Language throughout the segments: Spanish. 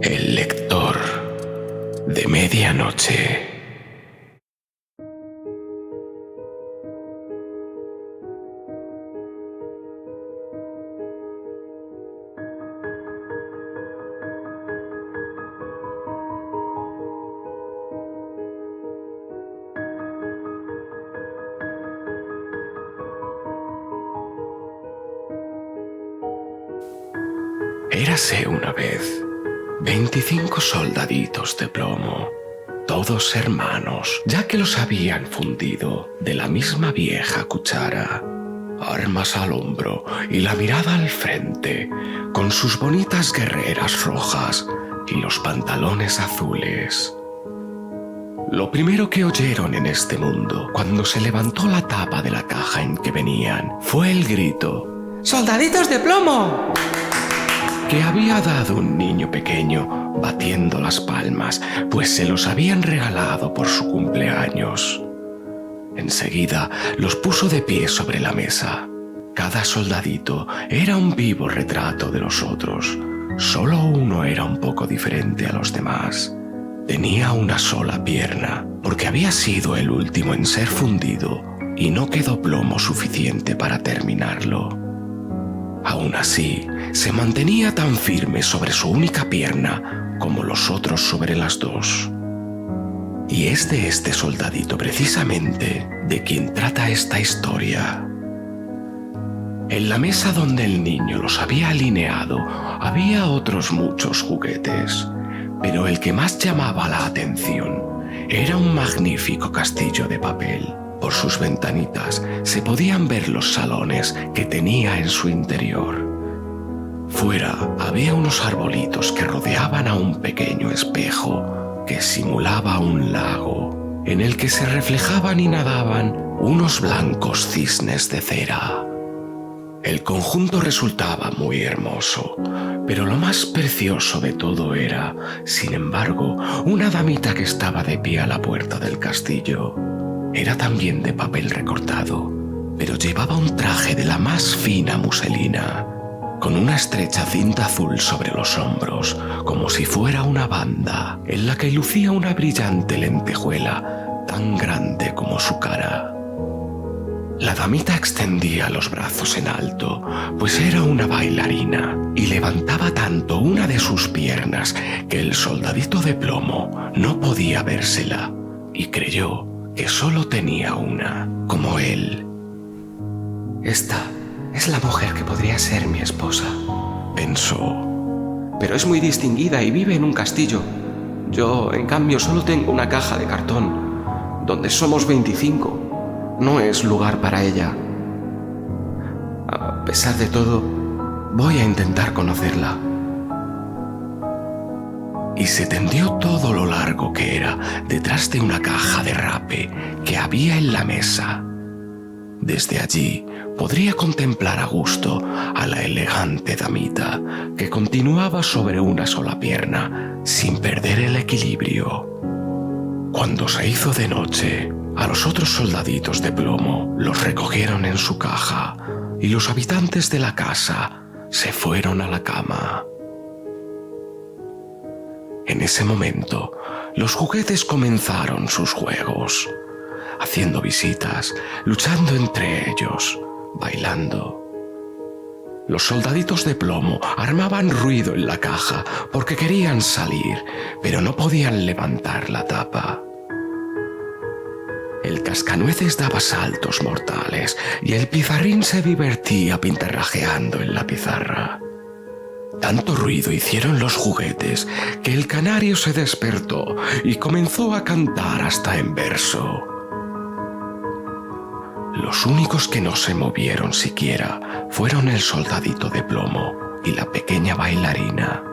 El lector de medianoche. Érase una vez 25 soldaditos de plomo, todos hermanos, ya que los habían fundido de la misma vieja cuchara, armas al hombro y la mirada al frente, con sus bonitas guerreras rojas y los pantalones azules. Lo primero que oyeron en este mundo, cuando se levantó la tapa de la caja en que venían, fue el grito ¡Soldaditos de plomo!, que había dado un niño pequeño batiendo las palmas, pues se los habían regalado por su cumpleaños. Enseguida los puso de pie sobre la mesa. Cada soldadito era un vivo retrato de los otros. Solo uno era un poco diferente a los demás. Tenía una sola pierna, porque había sido el último en ser fundido y no quedó plomo suficiente para terminarlo. Aún así, se mantenía tan firme sobre su única pierna como los otros sobre las dos. Y es de este soldadito precisamente de quien trata esta historia. En la mesa donde el niño los había alineado había otros muchos juguetes, pero el que más llamaba la atención era un magnífico castillo de papel. Por sus ventanitas se podían ver los salones que tenía en su interior. Fuera había unos arbolitos que rodeaban a un pequeño espejo que simulaba un lago, en el que se reflejaban y nadaban unos blancos cisnes de cera. El conjunto resultaba muy hermoso, pero lo más precioso de todo era, sin embargo, una damita que estaba de pie a la puerta del castillo. Era también de papel recortado, pero llevaba un traje de la más fina muselina, con una estrecha cinta azul sobre los hombros, como si fuera una banda, en la que lucía una brillante lentejuela tan grande como su cara. La damita extendía los brazos en alto, pues era una bailarina, y levantaba tanto una de sus piernas que el soldadito de plomo no podía vérsela, y creyó que solo tenía una, como él. Esta es la mujer que podría ser mi esposa, pensó. pero es muy distinguida y vive en un castillo. Yo, en cambio, solo tengo una caja de cartón, donde somos 25. No es lugar para ella. A pesar de todo, voy a intentar conocerla. Y se tendió todo lo largo que era detrás de una caja de rape que había en la mesa. Desde allí podría contemplar a gusto a la elegante damita que continuaba sobre una sola pierna sin perder el equilibrio. Cuando se hizo de noche, a los otros soldaditos de plomo los recogieron en su caja y los habitantes de la casa se fueron a la cama. En ese momento, los juguetes comenzaron sus juegos, haciendo visitas, luchando entre ellos, bailando. Los soldaditos de plomo armaban ruido en la caja porque querían salir, pero no podían levantar la tapa. El cascanueces daba saltos mortales y el pizarrín se divertía pintarrajeando en la pizarra. Tanto ruido hicieron los juguetes que el canario se despertó y comenzó a cantar hasta en verso. Los únicos que no se movieron siquiera fueron el soldadito de plomo y la pequeña bailarina.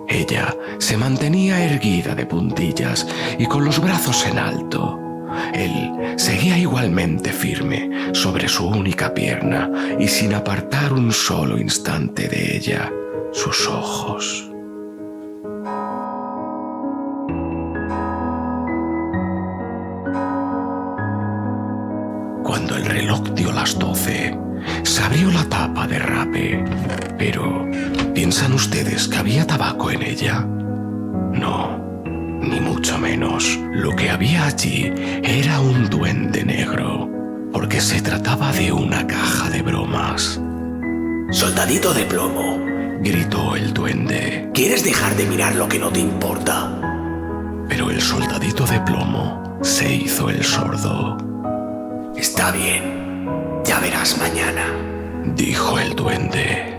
Ella se mantenía erguida de puntillas y con los brazos en alto, él seguía igualmente firme sobre su única pierna y sin apartar un solo instante de ella sus ojos. Cuando el reloj dio las 12, se abrió la tapa de rape. Pero, ¿piensan ustedes que había tabaco en ella? No, ni mucho menos. Lo que había allí era un duende negro, porque se trataba de una caja de bromas. «Soldadito de plomo», gritó el duende. «¿quieres dejar de mirar lo que no te importa?» Pero el soldadito de plomo se hizo el sordo. «Está bien, ya verás mañana», dijo el duende.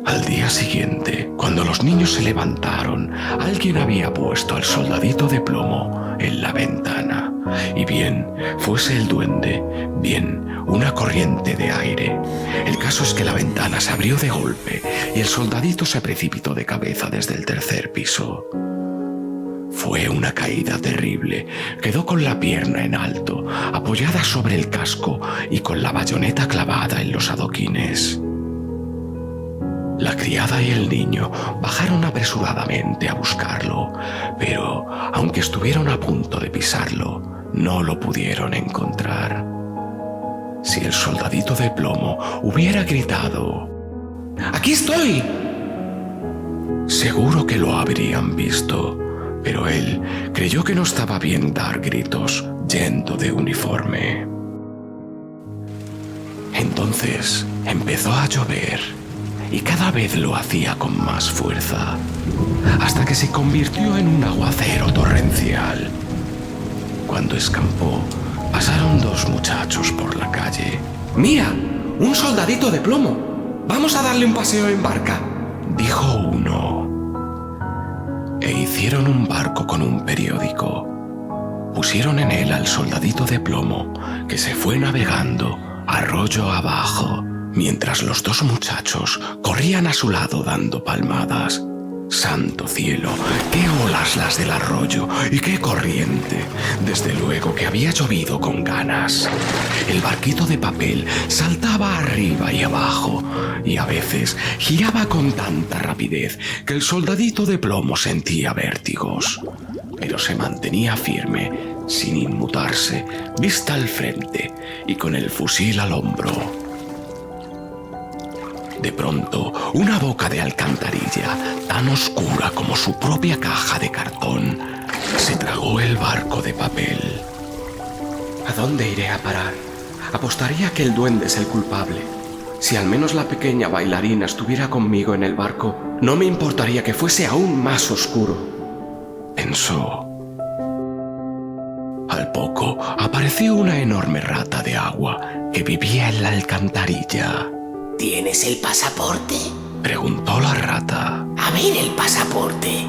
Al día siguiente, cuando los niños se levantaron, alguien había puesto al soldadito de plomo en la ventana. Y bien fuese el duende, bien una corriente de aire. El caso es que la ventana se abrió de golpe y el soldadito se precipitó de cabeza desde el 3er piso. Fue una caída terrible. Quedó con la pierna en alto, apoyada sobre el casco y con la bayoneta clavada en los adoquines. La criada y el niño bajaron apresuradamente a buscarlo, pero, aunque estuvieron a punto de pisarlo, no lo pudieron encontrar. Si el soldadito de plomo hubiera gritado «¡Aquí estoy!», seguro que lo habrían visto, pero él creyó que no estaba bien dar gritos yendo de uniforme. Entonces empezó a llover y cada vez lo hacía con más fuerza, hasta que se convirtió en un aguacero torrencial. Cuando escampó, pasaron 2 muchachos por la calle. «¡Mira! ¡Un soldadito de plomo! ¡Vamos a darle un paseo en barca!», dijo uno. E hicieron un barco con un periódico. Pusieron en él al soldadito de plomo, que se fue navegando arroyo abajo, mientras los 2 muchachos corrían a su lado dando palmadas. ¡Santo cielo! ¡Qué olas las del arroyo! ¡Y qué corriente! Desde luego que había llovido con ganas. El barquito de papel saltaba arriba y abajo, y a veces giraba con tanta rapidez que el soldadito de plomo sentía vértigos. Pero se mantenía firme, sin inmutarse, vista al frente y con el fusil al hombro. De pronto, una boca de alcantarilla, tan oscura como su propia caja de cartón, se tragó el barco de papel. ¿A dónde iré a parar? Apostaría que el duende es el culpable. Si al menos la pequeña bailarina estuviera conmigo en el barco, no me importaría que fuese aún más oscuro, pensó. Al poco, apareció una enorme rata de agua que vivía en la alcantarilla. «¿Tienes el pasaporte?», preguntó la rata. «A ver el pasaporte».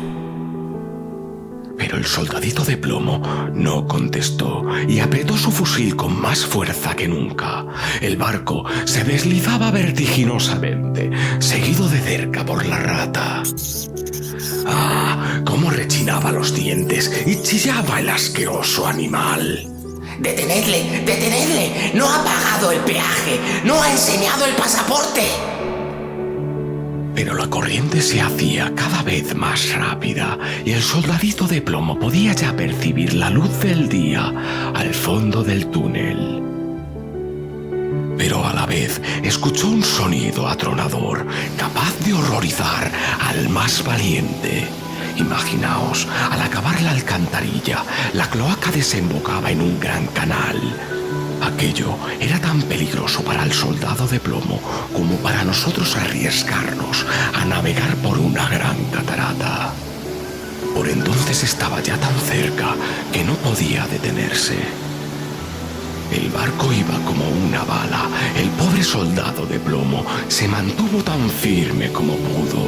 Pero el soldadito de plomo no contestó y apretó su fusil con más fuerza que nunca. El barco se deslizaba vertiginosamente, seguido de cerca por la rata. ¡Ah! ¡Cómo rechinaba los dientes y chillaba el asqueroso animal! «¡Detenedle! ¡Detenedle! ¡No ha pagado el peaje! ¡No ha enseñado el pasaporte!». Pero la corriente se hacía cada vez más rápida y el soldadito de plomo podía ya percibir la luz del día al fondo del túnel. Pero a la vez escuchó un sonido atronador capaz de horrorizar al más valiente. Imaginaos, al acabar la alcantarilla, la cloaca desembocaba en un gran canal. Aquello era tan peligroso para el soldado de plomo como para nosotros arriesgarnos a navegar por una gran catarata. Por entonces estaba ya tan cerca que no podía detenerse. El barco iba como una bala. El pobre soldado de plomo se mantuvo tan firme como pudo.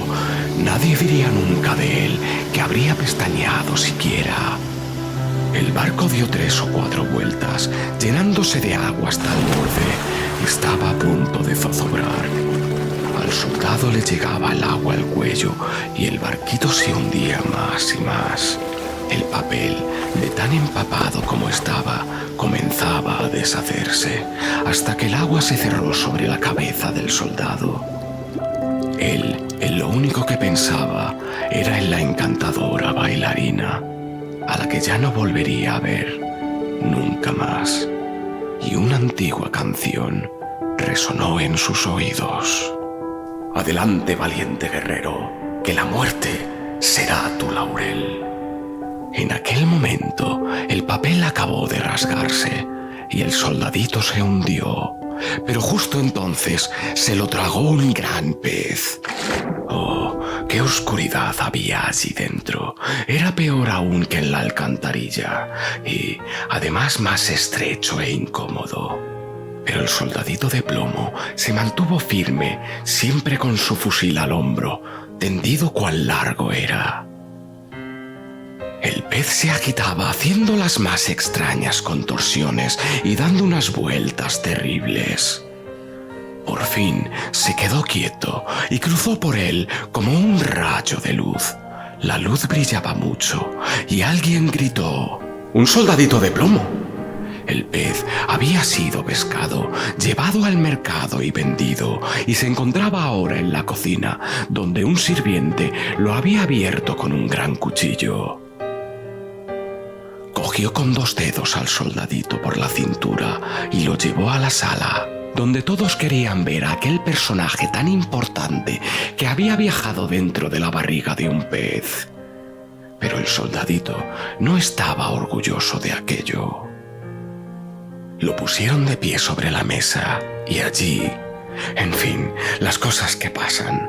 Nadie diría nunca de él que habría pestañeado siquiera. El barco dio 3 o 4 vueltas, llenándose de agua hasta el borde. Estaba a punto de zozobrar. Al soldado le llegaba el agua al cuello y el barquito se hundía más y más. El papel, de tan empapado como estaba, comenzaba a deshacerse, hasta que el agua se cerró sobre la cabeza del soldado. Él, en lo único que pensaba, era en la encantadora bailarina, a la que ya no volvería a ver nunca más. Y una antigua canción resonó en sus oídos. Adelante, valiente guerrero, que la muerte será tu laurel. En aquel momento, el papel acabó de rasgarse y el soldadito se hundió. Pero justo entonces se lo tragó un gran pez. ¡Oh, qué oscuridad había allí dentro! Era peor aún que en la alcantarilla y, además, más estrecho e incómodo. Pero el soldadito de plomo se mantuvo firme, siempre con su fusil al hombro, tendido cuán largo era. El pez se agitaba haciendo las más extrañas contorsiones y dando unas vueltas terribles. Por fin se quedó quieto y cruzó por él como un rayo de luz. La luz brillaba mucho y alguien gritó: ¡Un soldadito de plomo! El pez había sido pescado, llevado al mercado y vendido, y se encontraba ahora en la cocina, donde un sirviente lo había abierto con un gran cuchillo. Cogió con 2 dedos al soldadito por la cintura y lo llevó a la sala, donde todos querían ver a aquel personaje tan importante que había viajado dentro de la barriga de un pez. Pero el soldadito no estaba orgulloso de aquello. Lo pusieron de pie sobre la mesa y allí, en fin, las cosas que pasan.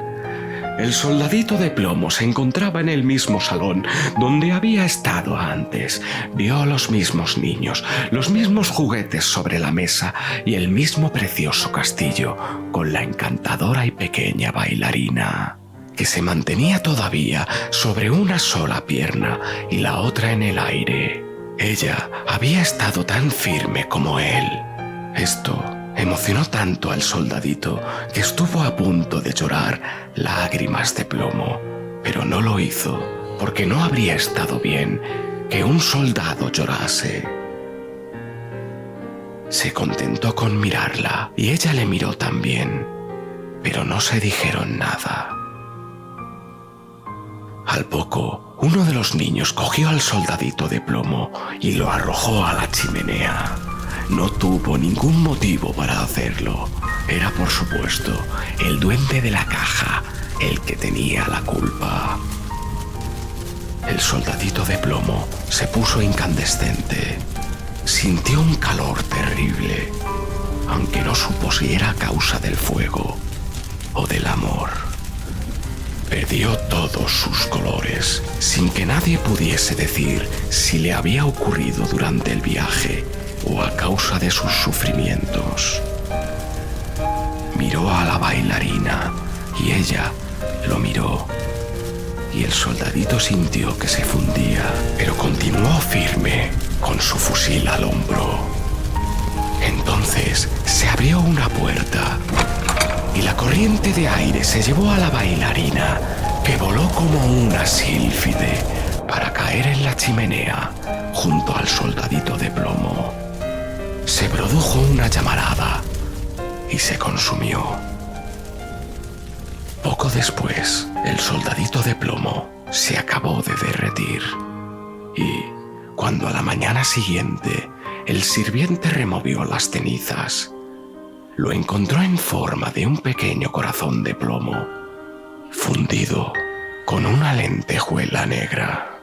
El soldadito de plomo se encontraba en el mismo salón donde había estado antes. Vio a los mismos niños, los mismos juguetes sobre la mesa y el mismo precioso castillo con la encantadora y pequeña bailarina, que se mantenía todavía sobre una sola pierna y la otra en el aire. Ella había estado tan firme como él. Esto emocionó tanto al soldadito que estuvo a punto de llorar lágrimas de plomo, pero no lo hizo porque no habría estado bien que un soldado llorase. Se contentó con mirarla y ella le miró también, pero no se dijeron nada. Al poco, uno de los niños cogió al soldadito de plomo y lo arrojó a la chimenea. No tuvo ningún motivo para hacerlo. Era, por supuesto, el duende de la caja el que tenía la culpa. El soldadito de plomo se puso incandescente. Sintió un calor terrible, aunque no supo si era a causa del fuego o del amor. Perdió todos sus colores, sin que nadie pudiese decir si le había ocurrido durante el viaje o a causa de sus sufrimientos. Miró a la bailarina y ella lo miró, y el soldadito sintió que se fundía, pero continuó firme con su fusil al hombro. Entonces se abrió una puerta y la corriente de aire se llevó a la bailarina, que voló como una sílfide para caer en la chimenea junto al soldadito de plomo. Se produjo una llamarada y se consumió. Poco después, el soldadito de plomo se acabó de derretir y, cuando a la mañana siguiente el sirviente removió las cenizas, lo encontró en forma de un pequeño corazón de plomo, fundido con una lentejuela negra.